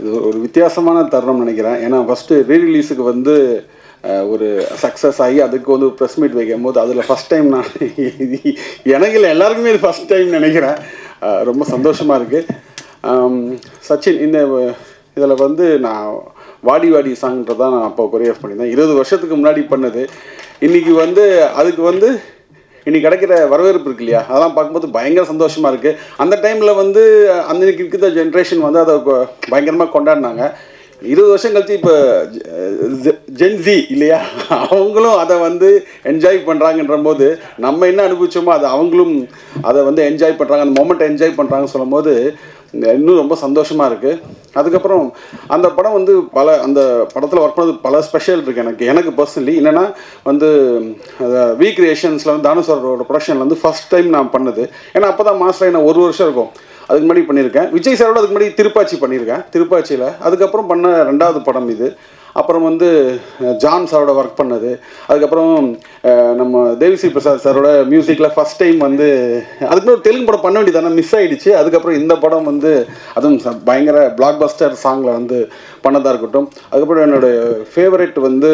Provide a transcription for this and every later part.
இது ஒரு வித்தியாசமான தருணம் நினைக்கிறேன். ஏன்னா ஃபஸ்ட்டு ரீரிலீஸுக்கு வந்து ஒரு சக்ஸஸ் ஆகி அதுக்கு வந்து ப்ரெஸ் மீட் வைக்கும் போது அதில் ஃபஸ்ட் டைம் நான் எனக்கு இல்லை எல்லாருக்குமே இது ஃபஸ்ட் டைம் நினைக்கிறேன். ரொம்ப சந்தோஷமாக இருக்குது. சச்சின், இந்த இதில் வந்து நான் வாடி வாடி சாங்ன்றதான் நான் அப்போ கொரியோகிராஃப் பண்ணியிருந்தேன். 20 வருஷத்துக்கு முன்னாடி பண்ணது. இன்றைக்கி வந்து அதுக்கு வந்து இன்றைக்கி கிடைக்கிற வரவேற்பு இருக்கு இல்லையா, அதெல்லாம் பார்க்கும்போது பயங்கர சந்தோஷமாக இருக்குது. அந்த டைமில் வந்து அன்றைக்கி இருக்கிற ஜென்ரேஷன் வந்து அதை பயங்கரமாக கொண்டாடினாங்க. 20 வருஷம் கழிச்சு இப்போ ஜென்ஸி இல்லையா, அவங்களும் அதை வந்து என்ஜாய் பண்ணுறாங்கன்ற போது நம்ம என்ன அனுபவிச்சோமோ அதை அவங்களும் அதை வந்து என்ஜாய் பண்ணுறாங்க, அந்த மொமெண்ட்டை என்ஜாய் பண்ணுறாங்கன்னு சொல்லும் போது இன்னும் ரொம்ப சந்தோஷமாக இருக்குது. அதுக்கப்புறம் அந்த படம் வந்து அந்த படத்தில் ஒர்க் பண்ணது பல ஸ்பெஷல் இருக்குது எனக்கு பர்சனலி. என்னென்னா வந்து வி கிரியேஷன்ஸில் வந்து தானு சாரோட ப்ரொடக்ஷனில் வந்து ஃபஸ்ட் டைம் நான் பண்ணது. ஏன்னா அப்போ தான் மாஸ்டர் என்ன 1 வருஷம் இருக்கும், அதுக்கு முன்னாடி பண்ணியிருக்கேன். விஜய் சாரோட அதுக்கு முன்னாடி திருப்பாச்சி பண்ணியிருக்கேன், திருப்பாச்சியில். அதுக்கப்புறம் பண்ண 2வது படம் இது. அப்புறம் வந்து ஜான் சாரோட ஒர்க் பண்ணது. அதுக்கப்புறம் நம்ம தேவிஸ்ரீ பிரசாத் சாரோட மியூசிக்கில் ஃபஸ்ட் டைம் வந்து அதுக்கு ஒரு தெலுங்கு படம் பண்ண வேண்டியதானே, மிஸ் ஆகிடுச்சு. அதுக்கப்புறம் இந்த படம் வந்து அதுவும் பயங்கர பிளாக் பஸ்டர் சாங்கில் வந்து பண்ணதாக இருக்கட்டும். அதுக்கப்புறம் என்னோடய ஃபேவரட் வந்து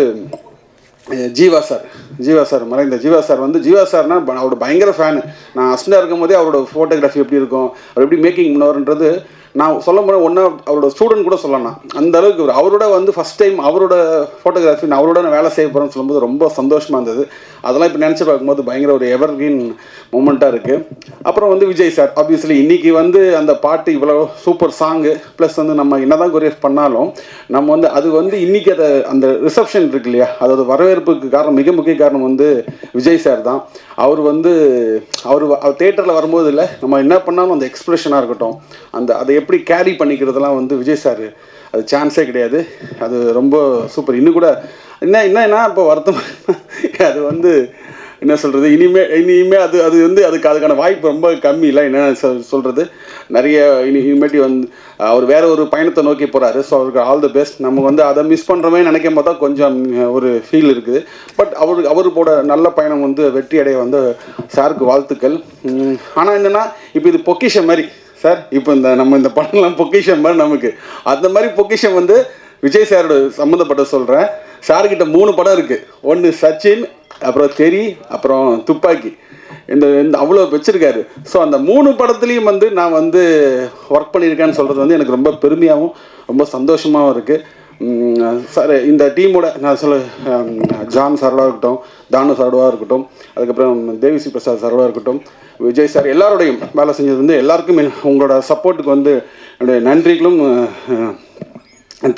ஜீவா சார் மறைந்த ஜீவா சார் வந்து ஜீவா சார்னா அவரோட பயங்கர ஃபேனு. நான் அஸ்டாக இருக்கும் போதே அவரோட ஃபோட்டோகிராஃபி எப்படி இருக்கும், அவர் எப்படி மேக்கிங் பண்ணுவார்ன்றது நான் சொல்ல முடியாது. ஒன்றா அவரோட ஸ்டூடெண்ட் கூட சொல்லலாம். அந்த அளவுக்கு அவரோட வந்து ஃபஸ்ட் டைம் அவரோட ஃபோட்டோகிராஃபி நான் அவரோட வேலை செய்ய போகிறேன்னு சொல்லும்போது ரொம்ப சந்தோஷமாக இருந்தது. அதெல்லாம் இப்போ நினச்சி பார்க்கும்போது பயங்கர ஒரு எவர்கிரீன் மூமெண்ட்டாக இருக்குது. அப்புறம் வந்து விஜய் சார் ஆப்வியஸ்லி இன்றைக்கி வந்து அந்த பாட்டு இவ்வளோ சூப்பர் சாங்கு ப்ளஸ் வந்து நம்ம என்ன தான் கொரியோகிராஃப் பண்ணாலும் நம்ம வந்து அது வந்து இன்றைக்கி அதை அந்த ரிசப்ஷன் இருக்கு இல்லையா, அதோட வரவேற்புக்கு காரணம் மிக முக்கிய காரணம் வந்து விஜய் சார் தான். அவர் வந்து அவர் தேட்டரில் வரும்போது இல்லை, நம்ம என்ன பண்ணாலும் அந்த எக்ஸ்ப்ரெஷனாக இருக்கட்டும், அதை எப்படி கேரி பண்ணிக்கிறதெல்லாம் வந்து விஜய் சார் அது சான்ஸே கிடையாது. அது ரொம்ப சூப்பர். இன்னும் கூட என்ன இப்போ வருத்தம், அது வந்து என்ன சொல்கிறது, இனிமே அது வந்து அதுக்கான வாய்ப்பு ரொம்ப கம்மி இல்லை. என்ன சொல்கிறது, நிறைய இனிமேட்டி வந்து அவர் வேறு ஒரு பயணத்தை நோக்கி போகிறாரு. ஸோ அவருக்கு ஆல் தி பெஸ்ட். நம்ம வந்து அதை மிஸ் பண்ணுறோமே நினைக்கும் போது தான் கொஞ்சம் ஒரு ஃபீல் இருக்குது. பட் அவரோட நல்ல பயணம் வந்து வெற்றி அடைய வந்து சாருக்கு வாழ்த்துக்கள். ஆனால் என்னென்னா இப்போ இது பொக்கிஷம் மாதிரி சார், இப்போ நம்ம இந்த படம்லாம் பொக்கிஷம் மாதிரி நமக்கு அந்த மாதிரி பொக்கிஷம் வந்து விஜய் சாரோட சம்மந்தப்பட்ட சொல்கிறேன். சார்கிட்ட 3 படம் இருக்குது. ஒன்று சச்சின், அப்புறம் தெரி, அப்புறம் துப்பாக்கி. இந்த அவ்வளோ வச்சுருக்காரு. ஸோ அந்த 3 படத்துலேயும் வந்து நான் வந்து ஒர்க் பண்ணியிருக்கேன்னு சொல்கிறது வந்து எனக்கு ரொம்ப பெருமையாகவும் ரொம்ப சந்தோஷமாகவும் இருக்குது. சார் இந்த டீமோட நான் ஜான் சாரோட இருக்கட்டும், தானு சாரோட இருக்கட்டும், அதுக்கப்புறம் தேவிஸ்ரீ பிரசாத் சாரோட இருக்கட்டும், விஜய் சார் எல்லாரோடையும் வேலை செஞ்சது வந்து எல்லாருக்கும் உங்களோட சப்போர்ட்டுக்கு வந்து என்னுடைய நன்றிகளும்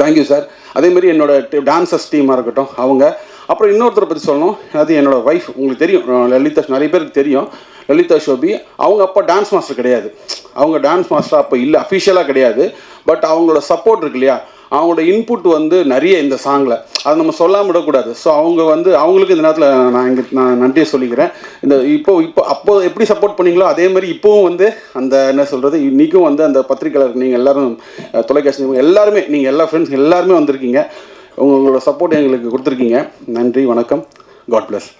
தேங்க்யூ சார். அதேமாதிரி என்னோட டான்சர்ஸ் டீமாக இருக்கட்டும் அவங்க. அப்புறம் இன்னொருத்தரை பற்றி சொல்லணும், அது என்னோடய ஒய்ஃப். உங்களுக்கு தெரியும் லலிதா, நிறைய பேருக்கு தெரியும் லலிதா ஷோபி. அவங்க அப்போ டான்ஸ் மாஸ்டர் கிடையாது, அவங்க டான்ஸ் மாஸ்டர் அப்போ இல்லை, அஃபிஷியலாக கிடையாது. பட் அவங்களோட சப்போர்ட் இருக்கு இல்லையா, அவங்களோட இன்புட் வந்து நிறைய இந்த சாங்கில் அதை நம்ம சொல்லாமல் விடக்கூடாது. ஸோ அவங்க வந்து அவங்களுக்கு இந்த நேரத்தில் நான் நன்றியை சொல்லிக்கிறேன். அப்போ எப்படி சப்போர்ட் பண்ணீங்களோ அதே மாதிரி இப்போவும் வந்து அந்த என்ன சொல்கிறது, இன்றைக்கும் வந்து அந்த பத்திரிக்கையாளர் நீங்கள் எல்லோரும், தொலைக்காட்சி எல்லாருமே, நீங்கள் எல்லா ஃப்ரெண்ட்ஸ் எல்லாருமே வந்திருக்கீங்க. உங்களோட சப்போர்ட் எங்களுக்கு கொடுத்துருக்கீங்க. நன்றி, வணக்கம், காட் பிளஸ்.